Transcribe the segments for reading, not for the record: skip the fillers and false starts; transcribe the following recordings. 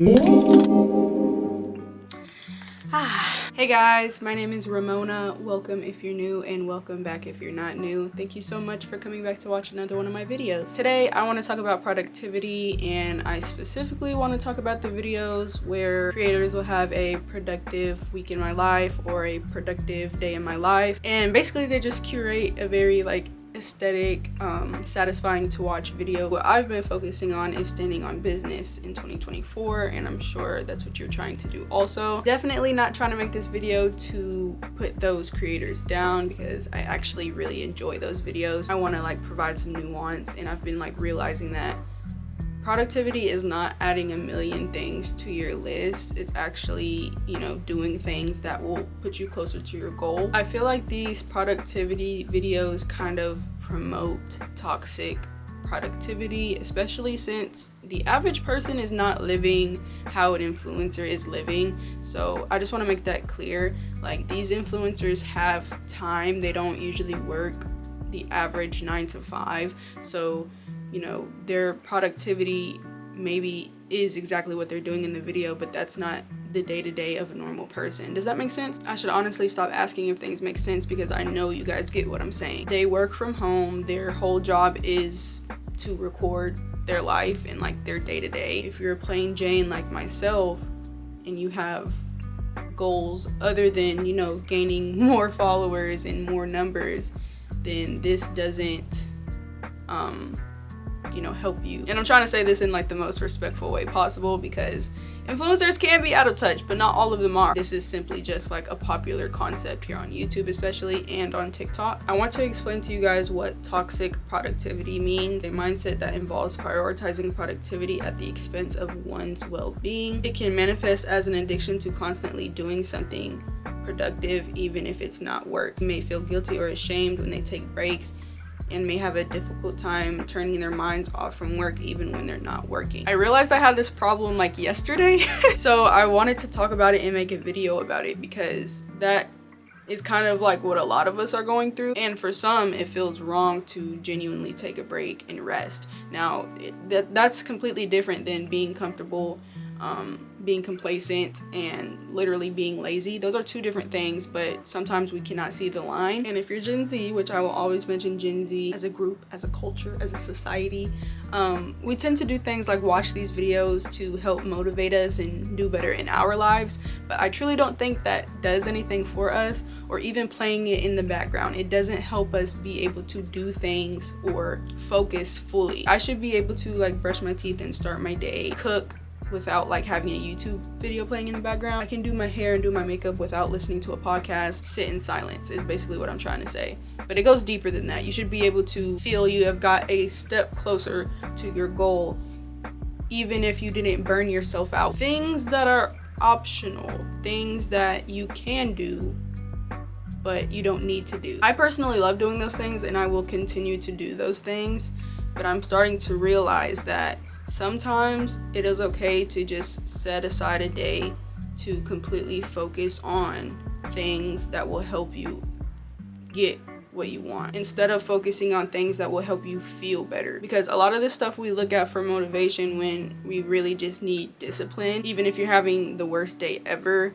Hey guys, my name is Ramona. Welcome if you're new and welcome back if you're not new. Thank you so much for coming back to watch another one of my videos. Today I want to talk about productivity, and I specifically want to talk about the videos where creators will have a productive week in my life or a productive day in my life, and basically they just curate a very aesthetic, satisfying to watch video. What I've been focusing on is standing on business in 2024, and I'm sure that's what you're trying to do also. Definitely not trying to make this video to put those creators down, because I actually really enjoy those videos. I want to provide some nuance, and I've been realizing that productivity is not adding a million things to your list. It's actually, doing things that will put you closer to your goal. I feel like these productivity videos kind of promote toxic productivity, especially since the average person is not living how an influencer is living. So I just want to make that clear. These influencers have time. They don't usually work the average 9 to 5. So their productivity maybe is exactly what they're doing in the video, but that's not the day-to-day of a normal person. Does that make sense? I should honestly stop asking if things make sense, because I know you guys get what I'm saying. They work from home. Their whole job is to record their life and their day-to-day. If you're a plain Jane like myself and you have goals other than, gaining more followers and more numbers, then this doesn't help you. And I'm trying to say this in the most respectful way possible, because influencers can be out of touch, but not all of them are. This is simply just a popular concept here on YouTube especially, and on TikTok. I want to explain to you guys what toxic productivity means. A mindset that involves prioritizing productivity at the expense of one's well-being. It can manifest as an addiction to constantly doing something productive, even if it's not work. You may feel guilty or ashamed when they take breaks, and may have a difficult time turning their minds off from work even when they're not working. I realized I had this problem yesterday, so I wanted to talk about it and make a video about it, because that is kind of what a lot of us are going through, and for some it feels wrong to genuinely take a break and rest. Now that's completely different than being comfortable, being complacent, and literally being lazy. Those are two different things, but sometimes we cannot see the line. And if you're Gen Z, which I will always mention Gen Z as a group, as a culture, as a society, we tend to do things like watch these videos to help motivate us and do better in our lives, but I truly don't think that does anything for us, or even playing it in the background. It doesn't help us be able to do things or focus fully. I should be able to brush my teeth and start my day, cook, without having a YouTube video playing in the background. I can do my hair and do my makeup without listening to a podcast. Sit in silence is basically what I'm trying to say. But it goes deeper than that. You should be able to feel you have got a step closer to your goal, even if you didn't burn yourself out. Things that are optional, things that you can do but you don't need to do. I personally love doing those things, and I will continue to do those things, but I'm starting to realize that sometimes it is okay to just set aside a day to completely focus on things that will help you get what you want, instead of focusing on things that will help you feel better. Because a lot of this stuff we look at for motivation when we really just need discipline. Even if you're having the worst day ever,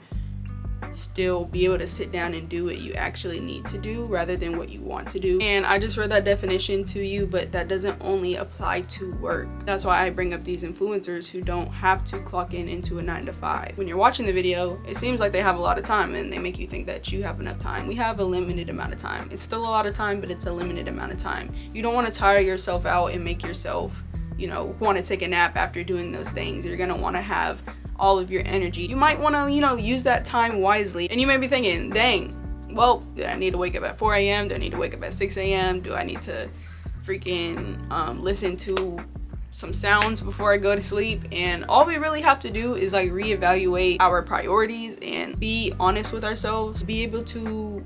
still be able to sit down and do what you actually need to do rather than what you want to do. And I just read that definition to you, but that doesn't only apply to work. That's why I bring up these influencers who don't have to clock in into a 9 to 5. When you're watching the video, it seems like they have a lot of time, and they make you think that you have enough time. We have a limited amount of time. It's still a lot of time, but it's a limited amount of time. You don't want to tire yourself out and make yourself want to take a nap after doing those things. You're gonna want to have all of your energy. You might want to use that time wisely. And you may be thinking, dang, well, do I need to wake up at 4 a.m? Do I need to wake up at 6 a.m? Do I need to freaking listen to some sounds before I go to sleep? And all we really have to do is reevaluate our priorities and be honest with ourselves. Be able to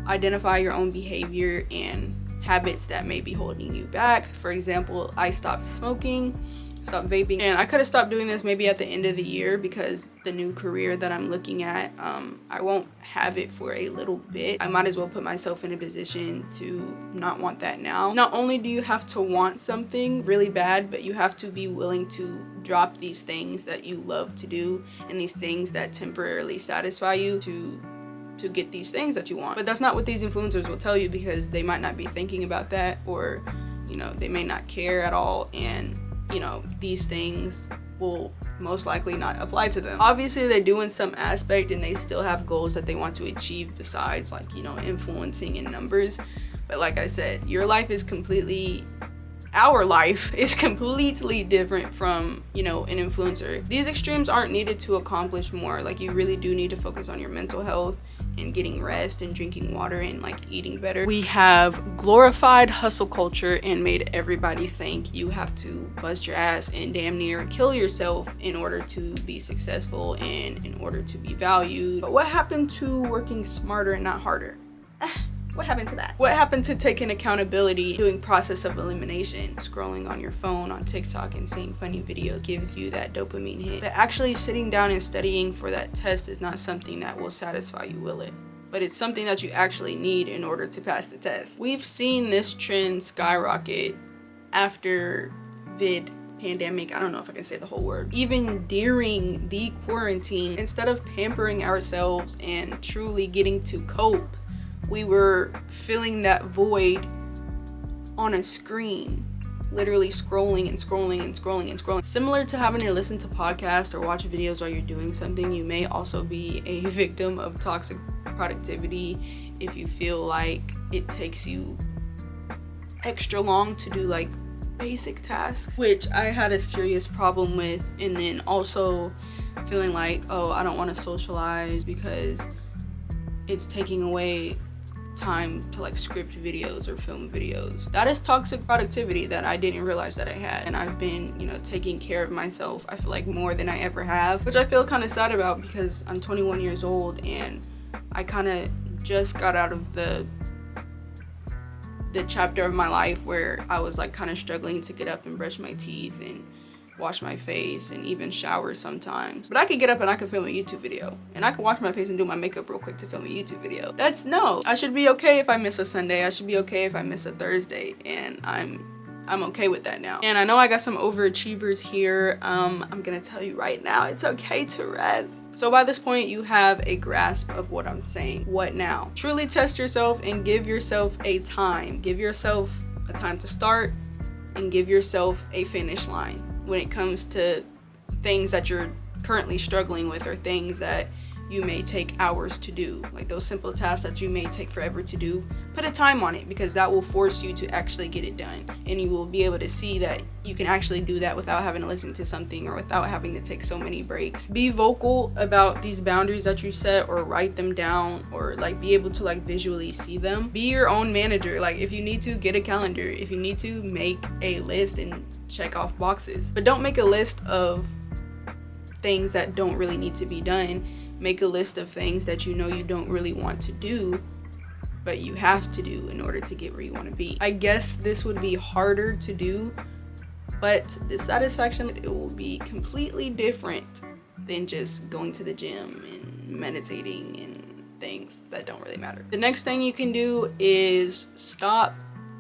identify your own behavior and habits that may be holding you back. For example, I stopped smoking. stop vaping. And I could have stopped doing this maybe at the end of the year, because the new career that I'm looking at, I won't have it for a little bit. I might as well put myself in a position to not want that now. Not only do you have to want something really bad, but you have to be willing to drop these things that you love to do and these things that temporarily satisfy you to get these things that you want. But that's not what these influencers will tell you, because they might not be thinking about that, or you know, they may not care at all, and you know, these things will most likely not apply to them. Obviously they do in some aspect, and they still have goals that they want to achieve besides, like, you know, influencing in numbers. But like I said, our life is completely different from, you know, an influencer. These extremes aren't needed to accomplish more. Like, you really do need to focus on your mental health and getting rest and drinking water and like eating better. We have glorified hustle culture and made everybody think you have to bust your ass and damn near kill yourself in order to be successful and in order to be valued. But what happened to working smarter and not harder? What happened to that? What happened to taking accountability, doing process of elimination? Scrolling on your phone on TikTok and seeing funny videos gives you that dopamine hit. But actually sitting down and studying for that test is not something that will satisfy you, will it? But it's something that you actually need in order to pass the test. We've seen this trend skyrocket after pandemic. I don't know if I can say the whole word. Even during the quarantine, instead of pampering ourselves and truly getting to cope, we were filling that void on a screen, literally scrolling and scrolling and scrolling and scrolling. Similar to having to listen to podcasts or watch videos while you're doing something, you may also be a victim of toxic productivity if you feel like it takes you extra long to do like basic tasks, which I had a serious problem with. And then also feeling like, oh, I don't want to socialize because it's taking away time to like script videos or film videos. That is toxic productivity that I didn't realize that I had. And I've been, you know, taking care of myself, I feel like, more than I ever have, which I feel kind of sad about, because I'm 21 years old and I kind of just got out of the chapter of my life where I was like kind of struggling to get up and brush my teeth and wash my face and even shower sometimes. But I could get up and I could film a YouTube video, and I could wash my face and do my makeup real quick to film a YouTube video. No, I should be okay if I miss a Sunday. I should be okay if I miss a Thursday, and I'm okay with that now. And I know I got some overachievers here. I'm gonna tell you right now, it's okay to rest. So by this point, you have a grasp of what I'm saying. What now? Truly test yourself and give yourself a time. Give yourself a time to start and give yourself a finish line when it comes to things that you're currently struggling with, or things that you may take hours to do, like those simple tasks that you may take forever to do. Put a time on it, because that will force you to actually get it done, and you will be able to see that you can actually do that without having to listen to something or without having to take so many breaks. Be vocal about these boundaries that you set, or write them down, or like be able to like visually see them. Be your own manager. Like, if you need to, get a calendar. If you need to, make a list and check off boxes, but don't make a list of things that don't really need to be done. Make a list of things that you know you don't really want to do, but you have to do in order to get where you want to be. I guess this would be harder to do, but the satisfaction, it will be completely different than just going to the gym and meditating and things that don't really matter. The next thing you can do is stop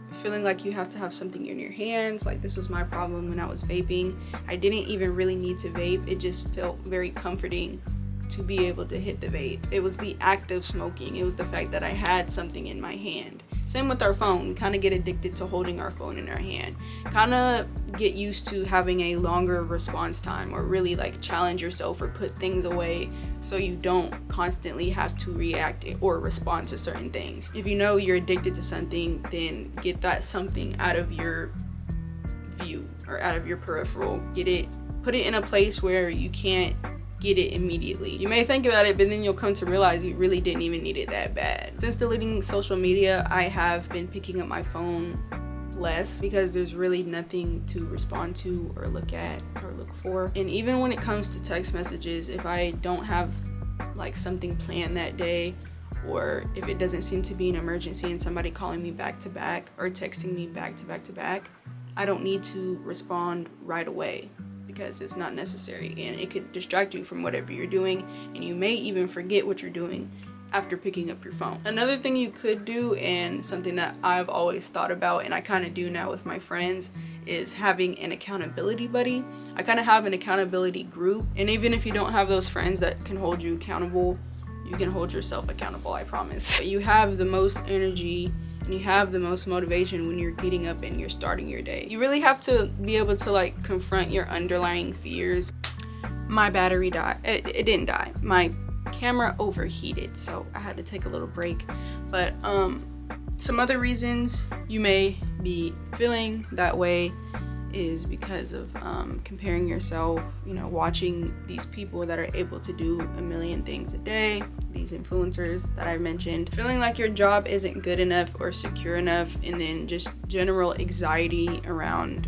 feeling like you have to have something in your hands. Like, this was my problem when I was vaping. I didn't even really need to vape. It just felt very comforting to be able to hit the vape. It was the act of smoking. It was the fact that I had something in my hand. Same with our phone. We kind of get addicted to holding our phone in our hand. Kind of get used to having a longer response time, or really like challenge yourself or put things away so you don't constantly have to react or respond to certain things. If you know you're addicted to something, then get that something out of your view or out of your peripheral. Put it in a place where you can't get it immediately. You may think about it, but then you'll come to realize you really didn't even need it that bad. Since deleting social media, I have been picking up my phone less, because there's really nothing to respond to or look at or look for. And even when it comes to text messages, if I don't have like something planned that day, or if it doesn't seem to be an emergency and somebody calling me back to back or texting me back to back to back, I don't need to respond right away because it's not necessary, and it could distract you from whatever you're doing, and you may even forget what you're doing after picking up your phone. Another thing you could do, and something that I've always thought about and I kind of do now with my friends, is having an accountability buddy. I kind of have an accountability group, and even if you don't have those friends that can hold you accountable, you can hold yourself accountable, I promise. But you have the most energy and you have the most motivation when you're getting up and you're starting your day. You really have to be able to like confront your underlying fears. My battery died. It didn't die. My camera overheated, so I had to take a little break. But some other reasons you may be feeling that way is because of comparing yourself, you know, watching these people that are able to do a million things a day, these influencers that I mentioned, feeling like your job isn't good enough or secure enough, and then just general anxiety around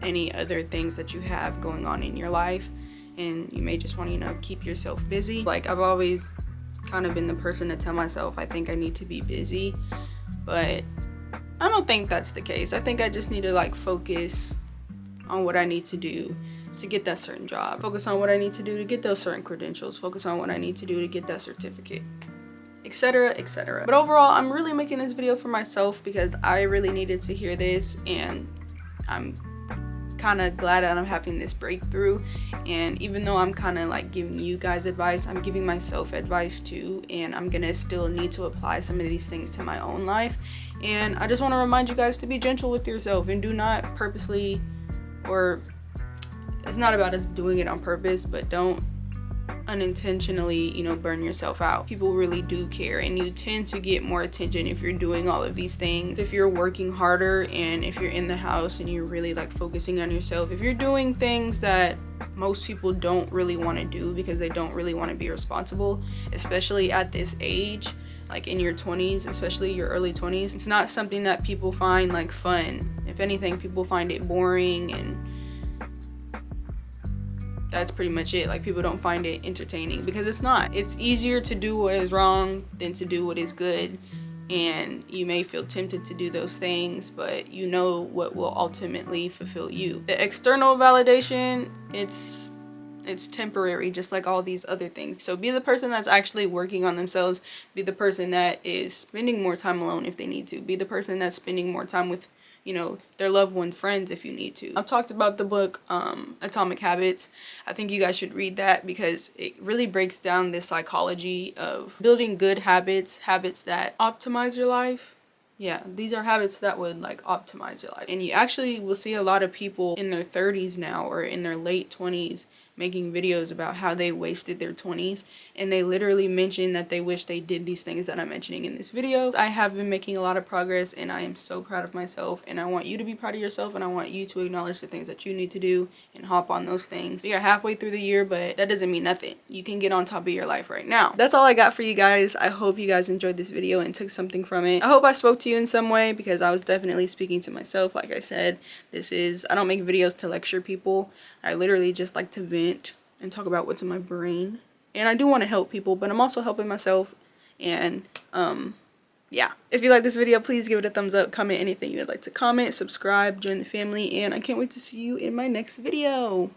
any other things that you have going on in your life. And you may just want to, you know, keep yourself busy. Like, I've always kind of been the person to tell myself I think I need to be busy, but I don't think that's the case. I think I just need to like focus on what I need to do to get that certain job, focus on what I need to do to get those certain credentials, focus on what I need to do to get that certificate, etc., etc. But overall, I'm really making this video for myself because I really needed to hear this, and I'm kind of glad that I'm having this breakthrough. And even though I'm kind of like giving you guys advice, I'm giving myself advice too, and I'm gonna still need to apply some of these things to my own life. And I just want to remind you guys to be gentle with yourself and do not purposely, or it's not about us doing it on purpose, but don't unintentionally, you know, burn yourself out. People really do care, and you tend to get more attention if you're doing all of these things. If you're working harder, and if you're in the house and you're really like focusing on yourself, if you're doing things that most people don't really want to do because they don't really want to be responsible, especially at this age, like in your 20s, especially your early 20s, it's not something that people find like fun. If anything, people find it boring, and that's pretty much it. Like, people don't find it entertaining because it's not. It's easier to do what is wrong than to do what is good, and you may feel tempted to do those things, but you know what will ultimately fulfill you. The external validation, it's temporary, just like all these other things. So be the person that's actually working on themselves. Be the person that is spending more time alone if they need to. Be the person that's spending more time with, you know, their loved ones, friends, if you need to. I've talked about the book Atomic Habits. I think you guys should read that because it really breaks down the psychology of building good habits, habits that optimize your life. Yeah, these are habits that would like optimize your life. And you actually will see a lot of people in their 30s now, or in their late 20s, making videos about how they wasted their 20s, and they literally mention that they wish they did these things that I'm mentioning in this video. I have been making a lot of progress, and I am so proud of myself, and I want you to be proud of yourself, and I want you to acknowledge the things that you need to do and hop on those things. We are halfway through the year, but that doesn't mean nothing. You can get on top of your life right now. That's all I got for you guys. I hope you guys enjoyed this video and took something from it. I hope I spoke to you in some way, because I was definitely speaking to myself. Like I said, I don't make videos to lecture people. I literally just like to vent and talk about what's in my brain. And I do want to help people, but I'm also helping myself. And yeah, if you like this video, please give it a thumbs up, comment anything you would like to comment, subscribe, join the family, and I can't wait to see you in my next video.